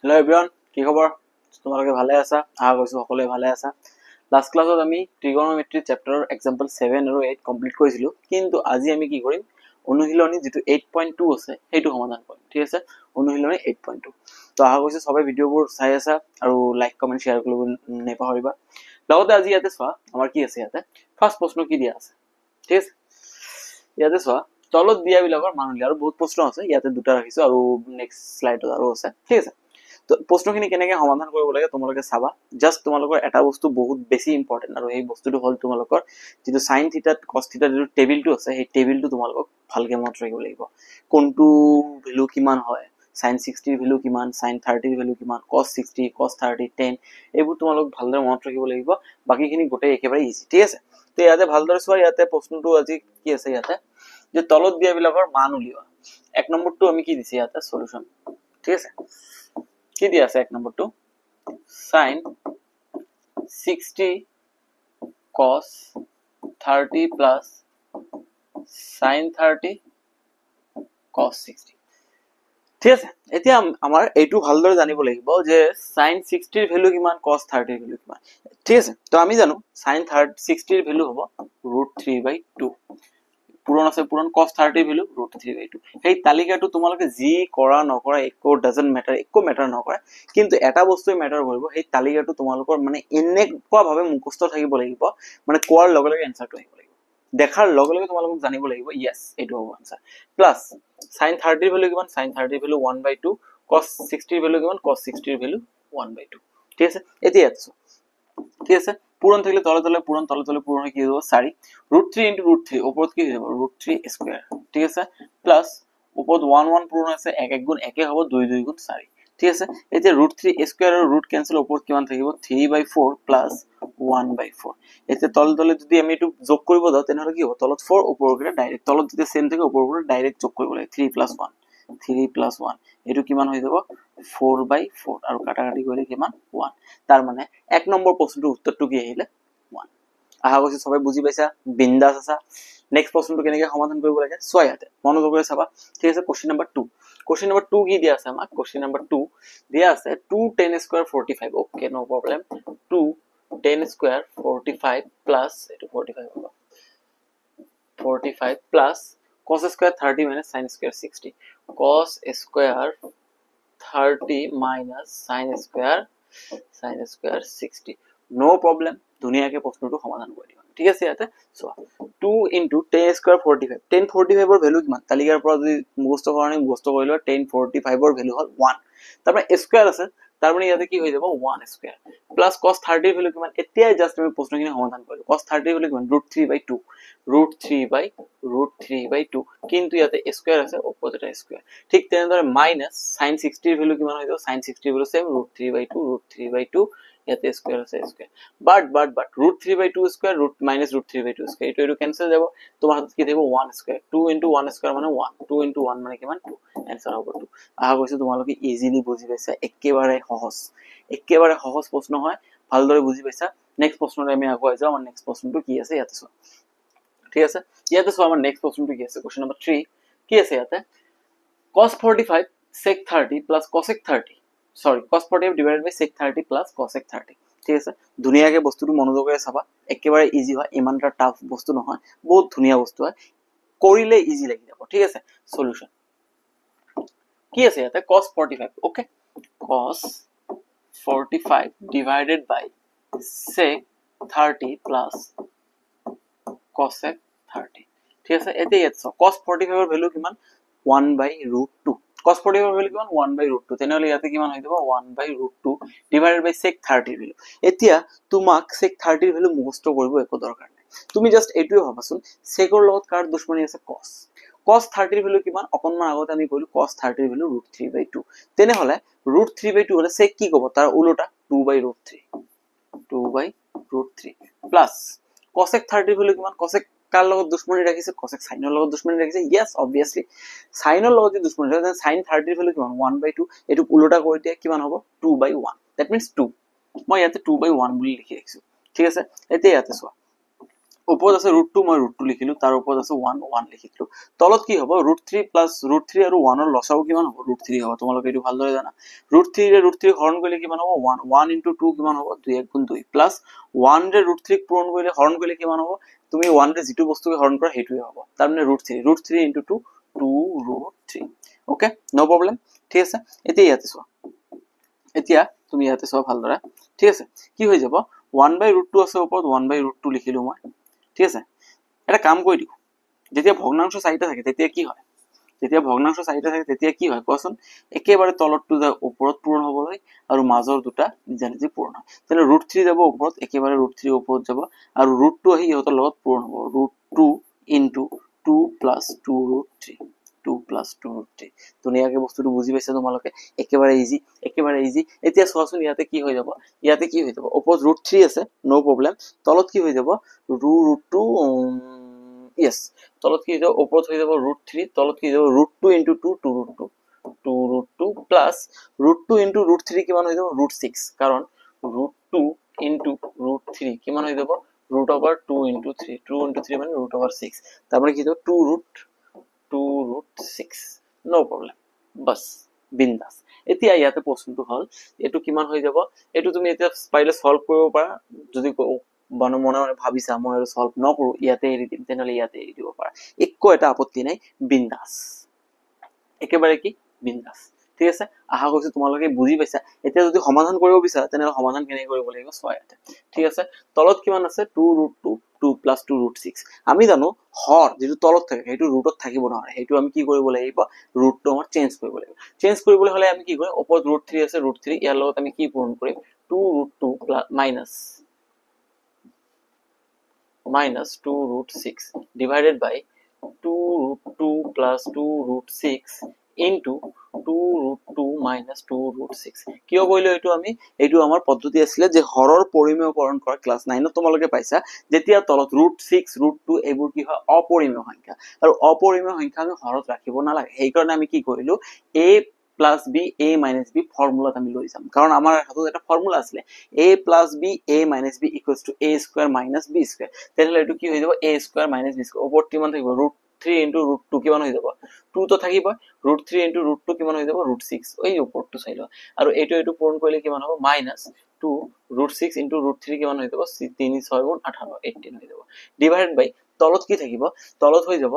Hello everyone, কি খবৰ? তোমালোকে ভালে আছা? আশা কৰিছো সকলোৱে ভালে আছা। লাষ্ট ক্লাছত আমি ট্ৰিগনোমেট্ৰি চেপ্টাৰৰ এক্সাম্পল 7 আৰু 8 কমপ্লিট কৰিছিলো, কিন্তু আজি আমি কি কৰিম? অনুশীলনী যেটো 8.2 আছে সেইটো সমাধান কৰিম। ঠিক আছে? অনুশীলনী 8.2। তো আশা কৰিছো সবাই ভিডিওবোৰ চাই আছা আৰু লাইক কমেন্ট শেয়াৰ কৰিব নেপাহৰিবা। লগতে আজি ইয়াতে চোৱা আমাৰ কি আছে ইয়াতে। ফাৰ্স্ট প্ৰশ্ন কি দিয়া আছে? ঠিক আছে? ইয়াতে চোৱা তলত দিয়া বিলাকৰ মান উলিয়া আৰু বহুত প্ৰশ্ন আছে, ইয়াতে দুটা ৰাখিছো আৰু নেক্সট স্লাইডত আৰু আছে। ঠিক আছে? তো প্ৰশ্নখিনি কেনেকৈ সমাধান কৰিব লাগে তোমালোকে চাবা। জাস্ট তোমালোকৰ এটা বস্তু বহুত বেছি ইম্পৰ্টেন্ট আৰু এই বস্তুটো হল তোমালোকৰ যেটো sin থিটা cos থিটা যেটো টেবিলটো আছে সেই টেবিলটো তোমালোকক ভালকে মনত ৰাখিব লাগিব। কোনটো ভ্যালু কিমান হয়, sin 60 ৰ ভ্যালু কিমান, sin 30 ৰ ভ্যালু কিমান, cos 60 cos 30 10 এইবোৰ তোমালোক ভালদৰে মনত ৰাখিব লাগিব। বাকিখিনি গোটেই একেবাৰে ইজি। ঠিক আছে? তো ইয়াতে ভালদৰে চোৱা, ইয়াতে প্ৰশ্নটো আজি কি আছে ইয়াতে যে তলত দিয়া বিলাকৰ মান উলিওৱা। এক নম্বৰটো আমি কি দিছি ইয়াতে সলিউশন। ঠিক আছে? কি দিয়া আছে এক নম্বৰটো sin 60 cos 30 plus sin 30 cos 60। ঠিক আছে? এতিয়া আমাৰ এইটো ভালদৰে জানিব লাগিব যে sin 60 ৰ ভ্যালু কিমান, cos 30 ৰ ভ্যালু কিমান। ঠিক আছে? তো আমি জানো sin 60 ৰ ভ্যালু হ'ব √3/2। পূৰণ আছে পূৰণ, cos 30 ৰ ভ্যালু √3/2। সেই তালিকাটো তোমালোকে যি কৰা নকৰা একো ডাজন্ট মেটাৰ, একো মেটাৰ নকৰে, কিন্তু এটা বস্তুই মেটাৰ কৰিব, সেই তালিকাটো তোমালোকৰ মানে এনেকুৱা ভাবে মুখস্থ থাকিব লাগিব, মানে কোৱাৰ লগে লগে এনসাৰটো আহিব লাগিব। দেখাৰ লগে লগে তোমালোকক জানিব লাগিব ইয়েস এইটো হ'ব আনসাৰ। প্লাস sin 30 ৰ ভ্যালু কিমান, sin 30 ৰ ভ্যালু 1/2, cos 60 ৰ ভ্যালু কিমান, cos 60 ৰ ভ্যালু 1/2। ঠিক আছে? এতিয়া আছে। ঠিক আছে? পূরণ থাকলে তলে তলে পূরণ, তলে তলে পূরণ কি হয়ে যাব 4 √3 * √3 উপর কি হয়ে যাব √3 স্কয়ার। ঠিক আছে? প্লাস উপর 1 1 পূরণ আছে 1 1 গুণ 1 হবে 2 2 গুণ 4। ঠিক আছে? এই যে √3 স্কয়ার আর রুট ক্যান্সেল, উপর কিমান থাকিব 3/4 প্লাস 1/4। এতে তলে তলে যদি আমি একটু যোগ কৰিব দাও তেনেহলে কি হ'ব, তলত 4 উপৰ কৰে ডাইৰেক্ট, তলত যদি সেম থাকে উপৰ কৰে ডাইৰেক্ট যোগ কৰিব লাগে 3 + 1 3 + 1 এটো কিমান হৈ যাব 4/4 আৰু কাটাকাটি কৰিলে কিমান 1। তাৰ মানে এক নম্বৰ প্ৰশ্নটোৰ উত্তৰটো কি আহিলে 1। আশা কৰিছো সবাই বুজি পাইছা, বিন্দাস আছা। নেক্সট প্ৰশ্নটো কেনেকৈ সমাধান কৰিব লাগে চোৱা, ইয়াতে মনোযোগৰে চাবা। ঠিক আছে? Question number 2। কোশ্চেন নম্বৰ 2 কি দিয়া আছে আমাক? কোশ্চেন নম্বৰ 2 দিয়া আছে 2 10 square 45। Okay, no problem. 2 10 square 45 plus এটো 45 হ'ব 45 plus cos square 30 minus sin square 60। cos square 30 minus sin square 60। নো প্রবলেম, ধুনিয়াকে প্রশ্নটো সমাধান কৰি দিবা। ঠিক আছে? ইয়াতে চোৱা 2 * 10 স্কয়াৰ 45। 10 45 ৰ ভ্যালু কিমান তালিকাৰ পৰা যদি মুখস্থ কাৰণে মুখস্থ কৰিলো 10 45 ৰ ভ্যালু হ'ল 1। তাৰপৰা স্কয়াৰ আছে, তাৰ মানে ইয়াতে কি হৈ যাব 1 স্কয়াৰ প্লাস cos 30 ৰ ভ্যালু কিমান। এতিয়াই জাস্ট আমি প্ৰশ্নখিনি সমাধান কৰিলো। cos 30 ৰ ভ্যালু কিমান √3/2 √3/2, কিন্তু ইয়াতে স্কয়াৰ আছে ওপৰত এটা স্কয়াৰ। ঠিক তেনেদৰে মাইনাস sin 60 ৰ ভ্যালু কিমান হৈ যাব, sin 60 ৰ ভ্যালু সেম √3/2 ইয়াতে স্কয়ার আছে স্কয়ার। বাট √3/2 স্কয়ার -√3/2 স্কয়ার এটো ক্যান্সেল যাব, তোমাৰ হাতত কি থাকিব 1 স্কয়ার। 2 * 1 স্কয়ার মানে 1, 2 * 1 মানে কিমান 2। आंसर হ'ব 2। আশা কৰিছো তোমালোকে ইজিলি বুজি পাইছা, একেবাৰে সহজ প্ৰশ্ন হয়, ভালদৰে বুজি পাইছা। নেক্সট প্ৰশ্নলৈ আমি আগুৱাই যাওঁ। আমাৰ নেক্সট প্ৰশ্নটো কি আছে ইয়াতে চোৱা। ঠিক আছে? ইয়াতে চোৱা আমাৰ নেক্সট প্ৰশ্নটো কি আছে। কোশ্চেন নম্বৰ 3 কি আছে ইয়াতে cos 45 sec 30 plus cosec 30। cos 45 divided by sec 30 plus cosec 30। ঠিক আছে? ধুনিয়াকে বস্তুটো মনোযোগেৰে চাবা, একেবাৰে ইজি হয়, ইমানটা টাফ বস্তু নহয়, বহুত ধুনিয়া বস্তু হয়, কৰিলে ইজি লাগি যাব। ঠিক আছে? সলিউশন কি আছে ইয়াতে cos 45। Okay, cos 45 divided by sec 30 plus cosec 30। ঠিক আছে? এতে ইয়াত cos 45 ৰ ভ্যালু কিমান 1/√2। cos 45 ৰ ভ্যালু কিমান 1/√2, তেনেহলে ইয়াতে কিমান হৈ যাব 1/√2 divided by sec 30 ৰ ভ্যালু। এতিয়া তোমাক sec 30 ৰ ভ্যালু মুখস্থ কৰিব একো দৰকাৰ নাই, তুমি জাস্ট এইটোৱে ভাবাচোন sec ৰ লগত কাৰ দুশ্মনী আছে cos 30 ৰ ভ্যালু কিমান, অকনমান আগতে আমি কইলো cos 30 ৰ ভ্যালু √3/2। তেনেহলে √3/2 হলে sec কি কব তাৰ উল্টা 2/√3 প্লাস cosec 30 ৰ ভ্যালু কিমান, cosec কাৰ লগত দুশ্মনী ৰাখিছে cosec sin ৰ লগত দুশ্মনী ৰাখিছে। ইয়েস অবভিয়াসলি sin ৰ লগত দুশ্মনী ৰাখিছে, sin 30 ৰ ভ্যালু কিমান 1/2, এটো উল্টা কৰি দিয়া কিমান হ'ব 2/1। That means 2। মই ইয়াতে 2/1 বুলি লিখি ৰাখিছো। ঠিক আছে? এতিয়া ইয়াতে চোৱা ওপৰত আছে √2 মই √2 লিখিলো তাৰ ওপৰত আছে 1 1 লিখিলো তলত কি হ'ব √3 প্লাছ √3 আৰু 1 ৰ লসাগু কিমান হ'ব √3 হ'ব তোমালোকে এটো ভালদৰে জানা √3 ৰে √3 হৰণ কৰিলে কিমান হ'ব 1 1 * 2 কিমান হ'ব 2 1 গুণ 2 প্লাছ 1 ৰে √3 ক পূৰণ কৰিলে হৰণ কৰিলে কিমান হ'ব তুমি 1 ৰে যেটো বস্তুকে হৰণ কৰা হেটোৱে হ'ব তাৰ মানে √3 √3 * 2 2√3 ওকে নো প্ৰবলেম ঠিক আছে এতিয়া ইয়াতে চোৱা এতিয়া তুমি ইয়াতে চোৱা ভালদৰে ঠিক আছে কি হৈ যাব 1/√2 আছে ওপৰত 1/√2 লিখিলো মই ঠিক আছে এটা কাম কৰি দিও যেতিয়া ভগ্নাংশ চাৰিটা থাকে তেতিয়া কি হয় যেতিয়া ভগ্নাংশ চাৰিটা থাকে তেতিয়া কি হয় কোৱাচোন একেবাৰে তলতটো যা ওপৰত পূৰণ হ'বলৈ আৰু মাজৰ দুটা নিজে নিজে পূৰণ হয় তেনে √3 যাব ওপৰত একেবাৰে √3 ওপৰত যাব আৰু √2 আহি ইহতৰ লগত পূৰণ হ'ব √2 * 2 + 2√3 2 + 2√3 ধুনীয়াকে বস্তুটো বুজি পাইছা তোমালোকে একেবাৰে ইজি এতিয়া চোৱাচোন ইয়াতে কি হৈ যাব ওপৰত √3 আছে নো প্ৰবলেম তলত কি হৈ যাব √2 yes তলত কি হৈ যাব ওপৰত হৈ যাব √3 তলত কি হৈ যাব √2 * 2 2√2 প্লাস √2 * √3 কিমান হৈ যাব √6 কাৰণ √2 * √3 কিমান হৈ যাব √2 * 3 2 * 3 মানে √6 তারপরে কি যাব 2√6 নো প্রবলেম বাস বিন্দাস এতিয়া ইয়াতে প্ৰশ্নটো হল এটো কিমান হৈ যাব এটো তুমি এতিয়া পাৰিলে সলভ কৰিব পাৰা যদি মনে মনে ভাবিছা মই আৰু সলভ নকৰো ইয়াতে এৰি দিম তেনেহলে ইয়াতে এৰি দিব পাৰা একো এটা আপত্তি নাই বিন্দাস একেবাৰে কি বিন্দাস ঠিক আছে আশা কৰিছো তোমালোকে বুজি পাইছা এতিয়া যদি সমাধান কৰিব বিচাৰা তেনেহলে সমাধান কেনে কৰিব লাগিব চোৱা ইয়াতে ঠিক আছে তলত কিমান আছে 2√2 2 + 2√6 আমি জানো হৰ যেটো তলত থাকে হেতু ৰুটত থাকিব নহয় হেতু আমি কি কৰিব লাগিব ৰুটটো আমাৰ চেঞ্জ কৰিব লাগিব চেঞ্জ কৰিবলৈ হলে আমি কি কৰিম ওপৰত √3 আছে √3 ইয়াৰ লগত আমি কি পূৰণ কৰিম 2√2 minus 2√6 divided by 2√2 + 2√6 into 2√2 minus 2√6 কিয় কইলো এটো আমি এটো আমাৰ পদ্ধতি আছিল যে হৰৰ পৰিমেয়কৰণ কৰা ক্লাস 9 ত তোমালোকে পাইছা যেতিয়া তলত √6 √2 এবোৰ কি হয় অপৰিমেয় সংখ্যা আৰু অপৰিমেয় সংখ্যা আমি হৰত ৰাখিব না লাগে এই কাৰণে আমি কি কৰিলো a plus b a minus b ফৰ্মুলাত আমি লৈ যাম কাৰণ আমাৰ হাতত এটা ফর্মুলা আছিল a plus b a minus b equals to a square minus b square তেনলে এটো কি হৈ যাব a square minus b square ওপৰত কিমান থাকিব √3 * √2 কিমান হৈ যাব 2 তো থাকিব √3 * √2 কিমান হৈ যাব √6 ওই ওপৰটো চাইলো আৰু এটো পূৰণ কৰিলে কিমান হ'ব -2 √6 * √3 কিমান হৈ যাব 3 6 গুণ 18 18 হৈ যাব ডিভাইডেড বাই তলত কি থাকিব তলত হৈ যাব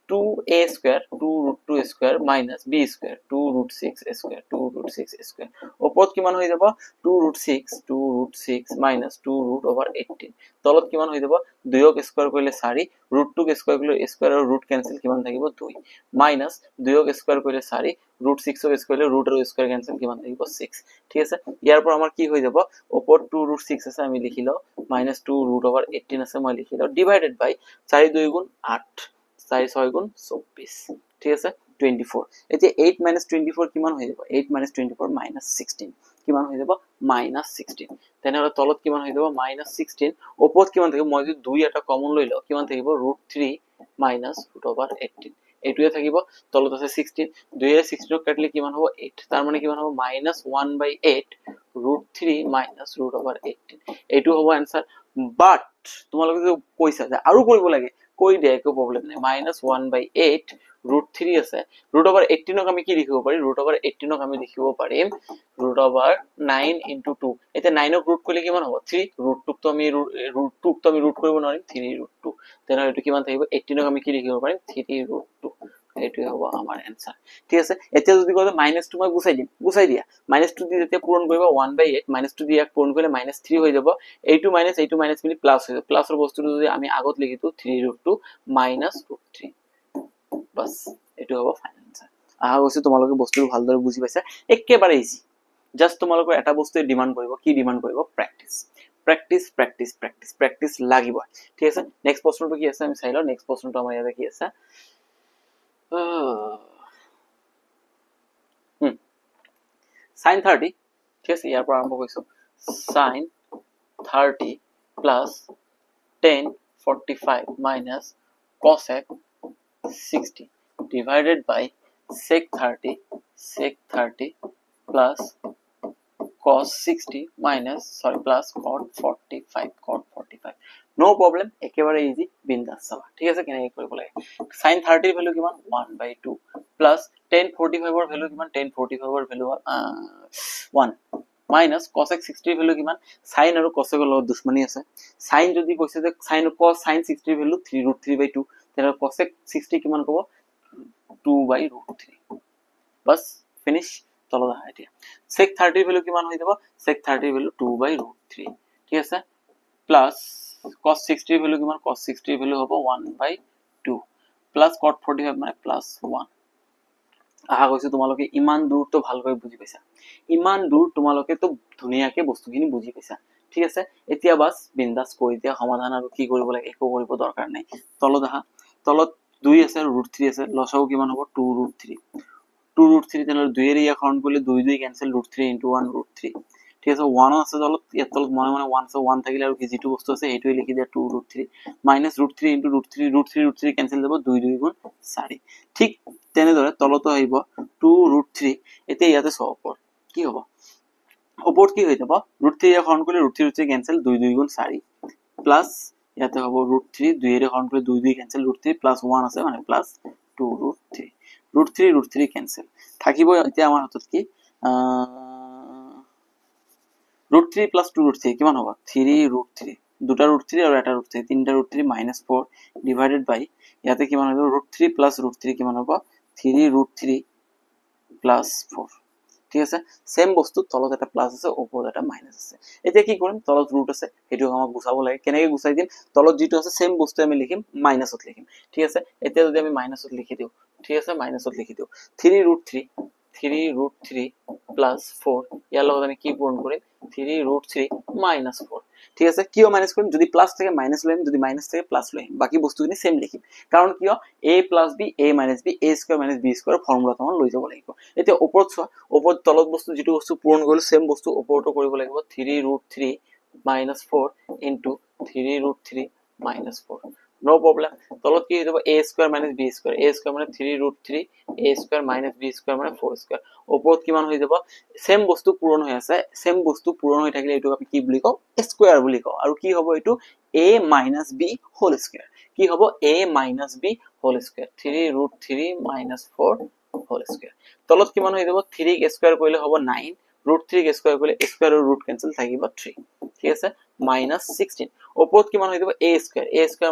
2a square 2√2 square minus b square 2√6 square 2√6 square ওপৰত কিমান হৈ যাব 2√6 minus 2√18 তলত কিমান হৈ যাব 2 ক স্কয়ার কৰিলে 4 √2 ক স্কয়াৰ কৰিলে স্কয়াৰ আৰু ৰুট ক্যান্সেল কিমান থাকিব 2 মাইনাস 2 ক স্কয়াৰ কৰিলে 4 √6 ক স্কয়াৰ কৰিলে ৰুট আৰু স্কয়াৰ ক্যান্সেল কিমান থাকিব 6 ঠিক আছে ইয়াৰ পৰা আমাৰ কি হৈ যাব ওপৰত 2√6 আছে আমি লিখিলো -2√18 আছে মই লিখিলো ডিভাইডেড বাই 4 2 গুণ 8 4 6 গুণ 24 ঠিক আছে 24 এতিয়া 8 - 24 কিমান হৈ যাব 8 - 24 -16 কিমান হৈ যাব -16 তেনেহলে তলত কিমান হৈ যাব -16 ওপৰত কিমান থাকিব মই যদি 2 এটা কমন লৈ লও কিমান থাকিব √3 -√18 এইটোৱে থাকিব তলত আছে 16 2 এ 16 কাটলে কিমান হ'ব 8 তাৰ মানে কিমান হ'ব -1/8 √3 -√18 এইটো হ'ব आंसर বাট তোমালোকে যে কৈছা যে আৰু কৰিব লাগে কৈ দিয়া একো প্ৰবলেম নাই -1/8 √3 আছে √18 ক আমি কি লিখিব পাৰি √18 ক আমি লিখিব পাৰিম √9 * 2 এটা 9 ক ৰুট কৰিলে কিমান হ'ব 3 √2 তো আমি ৰুট কৰিব নোৱাৰিম 3√2 তেনে এটো কিমান থাকিব 18 ক আমি কি লিখিব পাৰিম 3√2 এইটোৱে হ'ব আমাৰ आंसर ঠিক আছে এতিয়া যদি কয় -2 মই গুছাই দিয়া -2 দি যেতিয়া পূৰণ কৰিব 1/8 -2 দি এক পূৰণ কৰিলে -3 হৈ যাব এইটো মাইনাস মিলি প্লাস হৈ যাব প্লাসৰ বস্তুটো যদি আমি আগত লিখিতো 3√2 -√3 বাস এটো হ'ব ফাইনাল आंसर আহা গৈছে তোমালোকে বস্তুটো ভালদৰে বুজি পাইছা একেবাৰে ইজি জাস্ট তোমালোকৰ এটা বস্তুৱে ডিমান্ড কৰিব কি ডিমান্ড কৰিব প্ৰ্যাকটিস লাগিব ঠিক আছে নেক্সট প্ৰশ্নটো কি আছে আমি চাই লও নেক্সট প্ৰশ্নটো আমাৰ ইয়াতে কি আছে sin 30 ঠিক আছে ইয়াৰ পৰা আৰম্ভ কৰিছো sin 30 plus tan 45 minus cosec 60 divided by sec 30 plus cos 60 minus plus cot 45 cot 45 no problem, একেবাৰে ইজি, বিন্দাছ চাবা ঠিক আছে কেনেকৈ কৰিব লাগে। sin 30 ৰ ভ্যালু কিমান 1/2 প্লাস tan 45 ৰ ভ্যালু কিমান tan 45 ৰ ভ্যালু 1 মাইনাস cos x 60 ৰ ভ্যালু কিমান sin আৰু cos ৰ লগত দুশ্মনী আছে। sin যদি কৈছে যে sin cos sin 60 ৰ ভ্যালু 3√3/2 তেনে cos x 60 কিমান হ'ব 2/√3 বাস ফিনিশ। চলো দেখা এতিয়া sec 30 ৰ ভ্যালু কিমান হৈ যাব sec 30 ৰ ভ্যালু 2/√3 ঠিক আছে প্লাস cos 60 ৰ ভ্যালু কিমান cos 60 ৰ ভ্যালু হ'ব 1/2 প্লাস cot 45 মানে প্লাস 1। আশা কৰিছো তোমালোকে ইমান দূৰ তো ভালকৈ বুজি পাইছা, ইমান দূৰ তোমালোকে তো ধুনীয়াকে বস্তুখিনি বুজি পাইছা ঠিক আছে। এতিয়া বাস বিন্দাস কৰি দিয়া সমাধান আৰু কি কৰিব লাগে একো কৰিব দৰকাৰ নাই। তলত আহা, তলত 2 আছে আৰু √3 আছে, লসাগু কিমান হ'ব 2√3 2√3 তেনে 2 এর ইয়া কাউন্ট করলে 2 2 ক্যান্সেল √3 * 1 √3 ঠিক আছে 1 আছে তলত ইয়াত তলত মনে মনে 1 আছে 1 থাকিলে আৰু কি যেটো বস্তু আছে এইটোই লিখি দিয়া 2√3 মাইনাস √3 * √3 ক্যান্সেল যাব 2 2 গুণ 4 ঠিক তেনে ধৰে তলত আহিব 2√3 এতিয়া ইয়াতে সলভ কৰ কি হ'ব ওপৰত কি হৈ যাব √3 এর কাউন্ট করলে √3 ক্যান্সেল 2 2 গুণ 4 প্লাস ইয়াতে হ'ব √3 2 এর কাউন্ট করলে 2 2 ক্যান্সেল √3 প্লাস 1 আছে মানে প্লাস 2√3 √3 ক্যান্সেল থাকিব এতিয়া আমাৰ হাতত কি √3 প্লাস 2√3 কিমান হ'ব 3√3 দুটা √3 আৰু এটা √3 তিনটা √3 মাইনাস 4 ডিভাইডেড বাই ইয়াতে কিমান হ'ব √3 প্লাস √3 কিমান হ'ব 3√3 প্লাস 4 ঠিক আছে সেম বস্তু তলত এটা প্লাস আছে ওপৰত এটা মাইনাস আছে। এতিয়া কি কৰিম তলত ৰুট আছে হেতু আমাক গুছাব লাগে কেনেকৈ গুছাই দিম তলত যেটো আছে সেম বস্তু আমি লিখিম মাইনাসত লিখিম ঠিক আছে। এতিয়া যদি আমি মাইনাসত লিখি দিও ঠিক আছে মাইনাসত লিখি দিও 3√3 প্লাস 4 ইয়াৰ লগত আমি কি পূৰণ কৰিম 3√3 মাইনাস 4 ঠিক আছে কিয় মাইনাস কৰিম যদি প্লাস থাকে মাইনাস লইম যদি মাইনাস থাকে প্লাস লইম বাকি বস্তুখিনি সেম লিখিম কাৰণ কিয় a + b a - b a² - b² formula আমাৰ লৈ যাব লাগিব। এতিয়া ওপৰত চোৱা ওপৰত তলত বস্তু যেটো বস্তু পূৰণ কৰিলো সেম বস্তু ওপৰতো কৰিব লাগিব 3√3 - 4 * 3√3 - 4 নো প্ৰবলেম তলত কি হৈ যাব a² - b² a² মানে 3√3 a² - b² মানে 4² ওপৰত কিমান হৈ যাব সেম বস্তু পূৰণ হৈ আছে সেম বস্তু পূৰণ হৈ থাকিলে এটো আমি কি বুলি কও স্কয়াৰ বুলি কও আৰু কি হ'ব এটো a - b হোল স্কয়াৰ কি হ'ব a - b whole square 3√3 - 4 whole square তলত কিমান হৈ যাব 3 ক স্কয়াৰ কৰিলে হ'ব 9 √3 ক স্কয়াৰ কৰিলে স্কয়াৰ আৰু ৰুট কেনসেল থাকিব 3 ঠিক আছে -16 ওপৰত কিমান হৈ যাব a²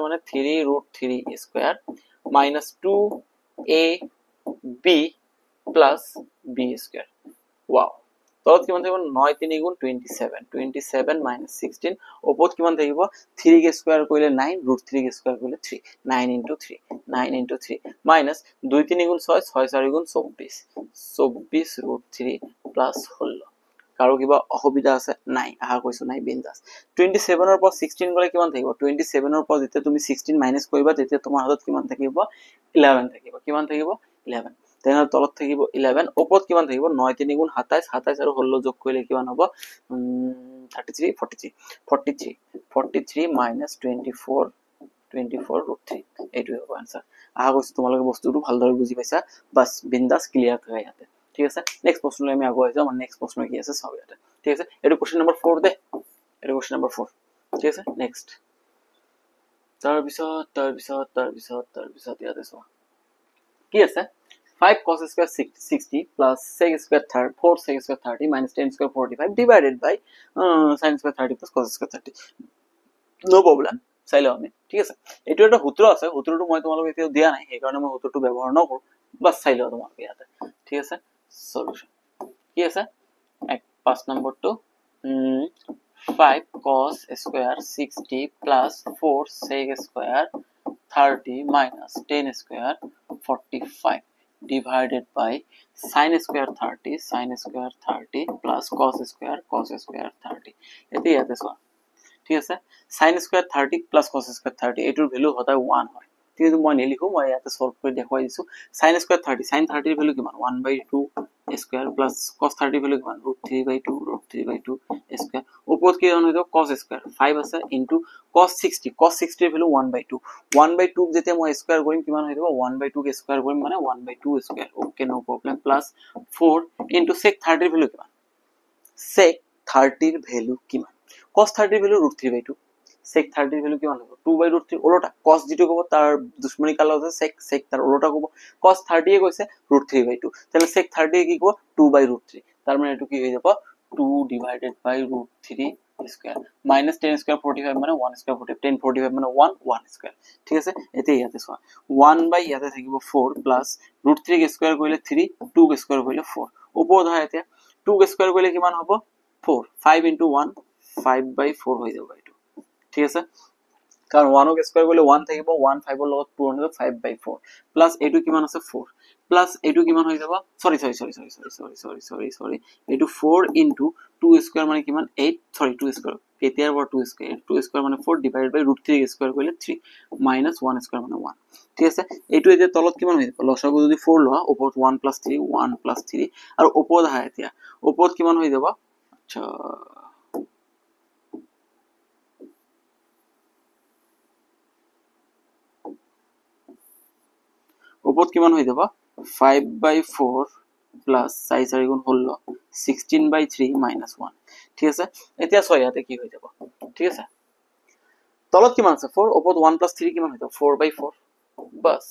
মানে 3√3 square -2ab plus b² wow তলত কিমান থাকিব 9 3 গুণ 27 27 - 16 ওপৰত কিমান থাকিব 3 কে স্কয়াৰ কৰিলে 9 √3 কে স্কয়াৰ কৰিলে 3 9 * 3 9 * 3 মাইনাস 2 3 গুণ 6 6 4 গুণ 24 24 √3 প্লাস 16 কাৰো কিবা অসুবিধা আছে নাই আহা কৈছো নাই বিন্দাস 27 ৰ পৰা 16 গলে কিমান থাকিব 27 ৰ পৰা যেতিয়া তুমি 16 মাইনাস কৰিবা তেতিয়া তোমাৰ হাতত কিমান থাকিব 11 থাকিব কিমান থাকিব 11 তেনে তলত থাকিব 11 ওপৰত কিমান থাকিব 9 3 গুণ 27 27 আৰু 16 যোগ কৰিলে কিমান হ'ব 33 43 43 43 - 24 24 √3 এইটো হ'ব आंसर আহা কৈছো তোমালোকে বস্তুটো ভালদৰে বুজি পাইছা বাস বিন্দাস ক্লিয়াৰ কৰা ইয়াতে ঠিক আছে নেক্সট প্ৰশ্নলৈ আমি আগুৱাই যাম নেক্সট প্ৰশ্ন কি আছে চাও ইয়াতে ঠিক আছে এটো কোশ্চেন নম্বৰ 4 দে এটো কোশ্চেন নম্বৰ 4 ঠিক আছে নেক্সট তাৰ পিছত ইয়াতে চাও কি আছে 5 cos square 60 plus sec square 4 sec square 30 minus 10 square 45 divided by sin square 30 plus cos square 30 no problem চাইলো আমি ঠিক আছে এটো এটা সূত্র আছে সূত্রটো মই তোমালোকক এতিয়া দিয়া নাই সেই কাৰণে মই সূত্ৰটো ব্যৱহাৰ নকৰো বাস চাইলো তোমালোক ইয়াতে ঠিক আছে সলিউশন কি আছে 5 নম্বৰটো 5 cos square 60 plus 4 sec square 30 minus 10 square 45 divided by sin square 30 plus cos square 30 এতিয়া ইয়াতে চোৱা ঠিক আছে sin square 30 plus cos square 30 এটোৰ value হতা 1 হয় কিন্তু মই নিলিখো মই ইয়াতে সলভ কৰি দেখাই দিছো sin square 30 sin 30 এর ভ্যালু কিমান 1/2 স্কয়ার plus cos 30 এর ভ্যালু কিমান √3/2 স্কয়ার উপর কি হন হইতো cos স্কয়ার 5 আছে ইনটু cos 60 এর ভ্যালু 1/2 1/2 যেতে মই স্কয়ার করিম কিমান হইতো 1/2 কে স্কয়ার করিম মানে 1/2 square okay no problem plus 4 into sec 30 এর ভ্যালু কিমান sec 30 এর ভ্যালু কিমান cos 30 এর ভ্যালু √3/2 sec 30 এর ভ্যালু কিমান হ'ব 2/√3 ওলোটা cos যেটো কব তাৰ দুশ্মনী কাল আছে sec তাৰ ওলোটা কব cos 30 এ কৈছে √3/2 তাহলে sec 30 এ কি কব 2/√3 তার মানে এটো কি হৈ যাব 2/√3 স্কয়ার মাইনাস 10 স্কয়ার 45 মানে 1 স্কয়ার 10 45 মানে 1 স্কয়ার ঠিক আছে এতে ইয়াতে সোয়া 1 বাই ইয়াতে থাকিব 4 প্লাস √3 কে স্কয়ার কইলে 3 2 কে স্কয়ার কইলে 4 উপর ধৰা এতে 2 কে স্কয়ার কইলে কিমান হ'ব 4 5 into 1 5/4 হৈ যাব এটো ঠিক আছে কারণ 1 কে স্কয়ার কইলে 1 থাকিব 1 5 এর লগত পূরণ হ'ব 5/4 প্লাস এটো কিমান আছে 4 প্লাস এটো কিমান হৈ যাব সরি এটো 4 into 2 স্কয়ার মানে কিমান 8 সরি 2 স্কয়ার এতিয়াৰ পর 2 স্কয়ার 2 স্কয়ার মানে 4 ডিভাইডেড বাই √3 স্কয়ার কইলে 3 মাইনাস 1 স্কয়ার মানে 1 ঠিক আছে এটো এতিয়া তলত কিমান হৈ যাব লসাগু যদি 4 লোৱা ওপৰত 1 + 3 1 + 3 আৰু ওপৰত আহা এতিয়া ওপৰত কিমান হৈ যাব আচ্ছা ওপৰত কিমান হৈ যাব 5/4 প্লাস 4 গুণ 16 16/3 minus 1 ঠিক আছে এতিয়া ছয় ইয়াতে কি হৈ যাব ঠিক আছে তলত কিমান আছে 4 ওপৰত 1 + 3 কিমান হৈ যাব 4/4 বাস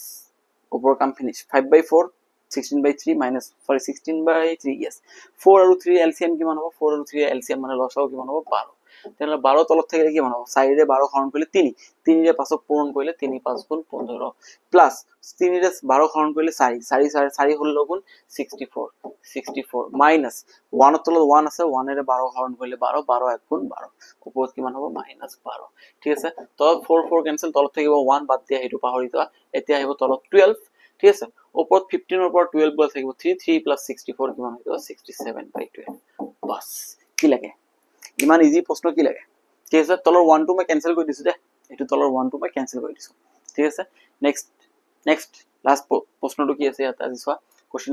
ওপৰ কাম ফিনিশ 5/4 16/3 minus 16/3 yes 4 আৰু 3 LCM কিমান হ'ব 4 আৰু 3 LCM মানে লসাগু কিমান হ'ব 12 তেনে 12 তলত থাকিলে কিমান হ'ব 4 ৰে 12 হৰণ কৰিলে 3 3 ৰে 5ক পূৰণ কৰিলে 3 5 গুণ 15 প্লাস 3 ৰে 12 হৰণ কৰিলে 4 4 16 গুণ 64 মাইনাস 1 ৰ তলত 1 আছে 1 ৰে 12 হৰণ কৰিলে 12 12 1 গুণ 12 ওপৰত কিমান হ'ব -12 ঠিক আছে তলত 4 4 কেনসেল তলত থাকিব 1 বাদ দিয়া হেতু পাহৰি যোৱা এতিয়া আহিব তলত 12 ঠিক আছে ওপৰত 15 ৰ পৰা 12 গল থাকিব 3 3 + 64 কিমান হৈ যাব 67/12 বাস কি লাগে ইমান ইজি প্ৰশ্ন কি লাগে ঠিক আছে তলৰ 1 2 মই কেনসেল কৰি দিছো দে এটো তলৰ 1 2 মই কেনসেল কৰি দিছো ঠিক আছে নেক্সট লাষ্ট প্ৰশ্নটো কি আছে ইয়াত আজি চোৱা কোশ্চেন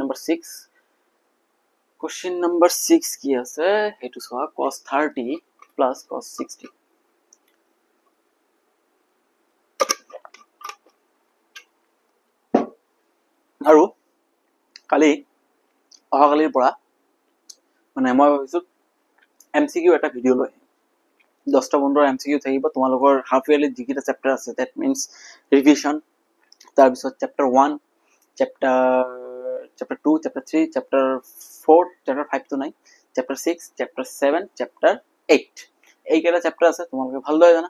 নম্বৰ 6 কি আছে হেতু চোৱা cos 30 + cos 60 আৰু কালি অহাকালিৰ পৰা মানে মই ভাবিছো এমসিকিউ এটা ভিডিও লৈ 10টা 15 এমসিকিউ থাকিব তোমালোকৰ হাফ ইয়াৰলি যিকিটা চেপ্টাৰ আছে দ্যাট মিন্স ৰিভিজন তাৰ পিছত chapter 1 chapter 2 chapter 3 chapter 4 chapter 5 তো নাই চেপ্টাৰ 6 চেপ্টাৰ 7 চেপ্টাৰ 8 এইকেইটা চেপ্টাৰ আছে তোমালোকে ভালদৰে জানা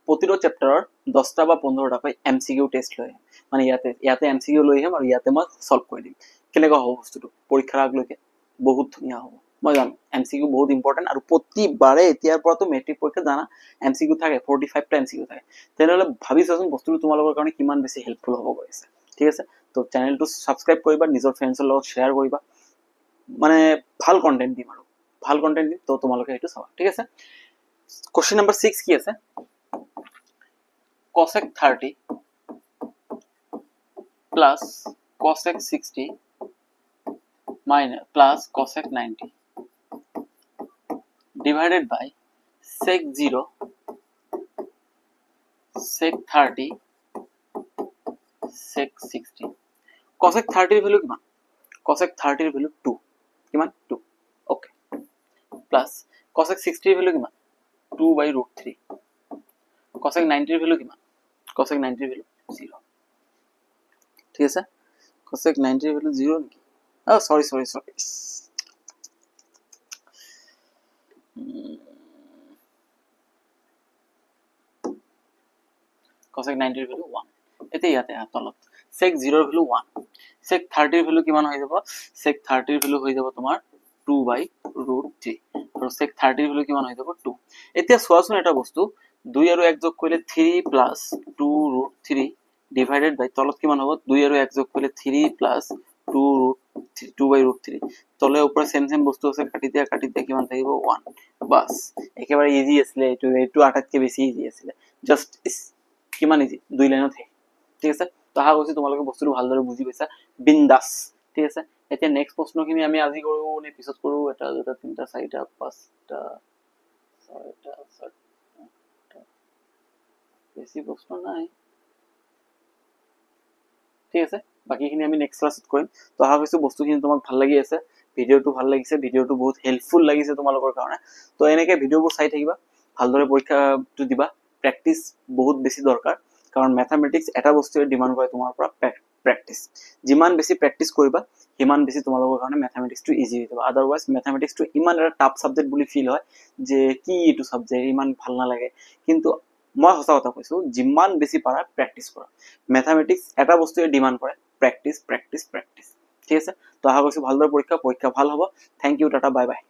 প্ৰতিটো চেপ্টাৰৰ 10টা বা 15টা পাই এমসিকিউ টেষ্ট লৈ মানে ইয়াতে এমসিকিউ লৈ আহিম আৰু ইয়াতে মই সলভ কৰি দিম কেনেকুৱা হ'ব বস্তুটো পৰীক্ষাৰ আগলৈকে বহুত ধুনীয়া হ'ব মই জানো এমসিকিউ বহুত ইম্পৰ্টেন্ট আৰু প্ৰতিবাৰে এতিয়াৰ পৰা তো মেট্ৰিক পৰীক্ষা জানা এমসিকিউ থাকে 45 টা এমসিকিউ থাকে তেনেহলে ভাবিছাচোন বস্তুটো তোমালোকৰ কাৰণে কিমান বেছি হেল্পফুল হ'ব গৈছে ঠিক আছে তো চ্যানেলটো সাবস্ক্রাইব কৰিবা নিজৰ ফ্ৰেণ্ডছৰ লগত শেয়াৰ কৰিবা মানে ভাল কন্টেন্ট দিম আৰু ভাল কন্টেন্ট দিম তো তোমালোকে এটো চাবা ঠিক আছে কোশ্চেন নম্বৰ 6 কি আছে cosec 30 plus cosec 60 minus plus cosec 90 divided by sec 0 sec 30 sec 60 cosec 30 এর ভ্যালু কিমান cosec 30 এর ভ্যালু 2 কিমান 2 ওকে প্লাস cosec 60 এর ভ্যালু কিমান 2/√3 cosec 90 এর ভ্যালু কিমান cosec 90 এর ভ্যালু 0 ঠিক আছে cosec 90 এর ভ্যালু 0 নাকি সরি cosec 90 এর ভ্যালু 1 এতে ইয়াতে তলত sec 0 এর ভ্যালু 1 sec 30 এর ভ্যালু কিমান হৈ যাব sec 30 এর ভ্যালু হৈ যাব তোমাৰ 2/√3 আৰু sec 30 এৰ ভ্যালু কিমান হৈ যাব 2 এতিয়া সোৱাচোন এটা বস্তু 2 আৰু 1 যোগ কৰিলে 3 + 2√3 ডিভাইডেড বাই তলত কিমান হ'ব 2 আৰু 1 যোগ কৰিলে 3 + 2/√3 তলে ওপৰ সেম বস্তু আছে কাটি দিয়া কিমান থাকিব 1 বাস একেবাৰে ইজি আছিল এটো আটাতকে বেছি ইজি আছিল জাস্ট কিমান ইজি দুই লাইনত হে ঠিক আছে তো আশা কৰিছো তোমালোকে বস্তুটো ভালদৰে বুজি পাইছা বিন্দাস ঠিক আছে এতিয়া নেক্সট প্ৰশ্নখিনি আমি আজি কৰো নে পিছত কৰো এটা দুটা তিনটা চাৰিটা পাঁচটা ছয়টা সাতটা বেছি প্ৰশ্ন নাই ঠিক আছে বাকিখিনি আমি নেক্সট ক্লাছত কৰিম তো আশা কৰিছো বস্তুখিনি তোমাক ভাল লাগি আছে ভিডিওটো ভাল লাগিছে ভিডিওটো বহুত হেল্পফুল লাগিছে তোমালোকৰ কাৰণে তো এনেকৈ ভিডিওবোৰ চাই থাকিবা ভালদৰে পৰীক্ষাটো দিবা প্ৰেক্টিচ বহুত বেছি দৰকাৰ কাৰণ মেথামেটিক্স এটা বস্তুৱে ডিমান্ড কৰে তোমাৰ পৰা প্ৰেক্টিচ যিমান বেছি প্ৰেক্টিচ কৰিবা সিমান বেছি তোমালোকৰ কাৰণে মেথামেটিক্সটো ইজি হৈ যাব আদাৰৱাইজ মেথামেটিক্সটো ইমান এটা টাফ সাবজেক্ট বুলি ফিল হয় যে কি এইটো সাবজেক্ট ইমান ভাল নালাগে কিন্তু মই সঁচা কথা কৈছো যিমান বেছি পাৰা প্ৰেক্টিচ কৰা মেথামেটিক্স এটা বস্তুৱে ডিমান্ড কৰে প্ৰেক্টিচ প্ৰেক্টিচ প্ৰেক্টিচ ঠিক আছে তো আশা কৰিছো ভালদৰে পৰীক্ষা ভাল হ'ব thank you tata bye by